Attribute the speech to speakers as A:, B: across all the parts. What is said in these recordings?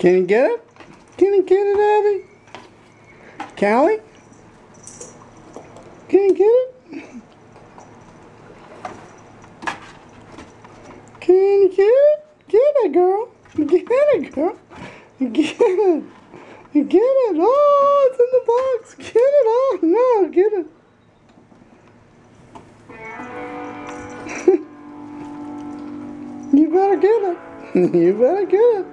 A: Can you get it? Can you get it, Abby? Callie? Can you get it? Can you get it? Get it, girl. Get it, girl. Get it. Get it. Oh, it's in the box. Get it. Oh, no, get it. You better get it. You better get it.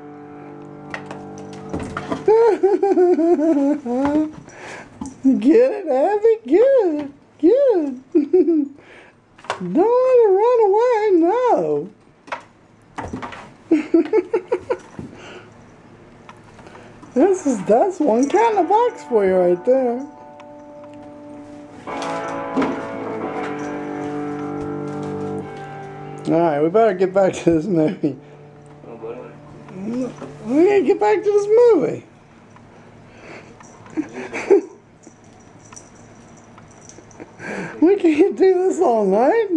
A: Get it, Abby. Get it. Get it. Don't let it run away. No. That's one kind of box for you right there. Alright, we better get back to this movie. We gotta get back to this movie. We can't do this all night.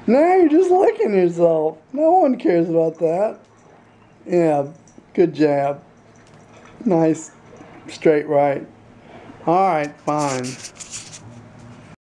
A: Now you're just licking yourself. No one cares about that. Yeah, good jab. Nice, straight right. Alright, fine.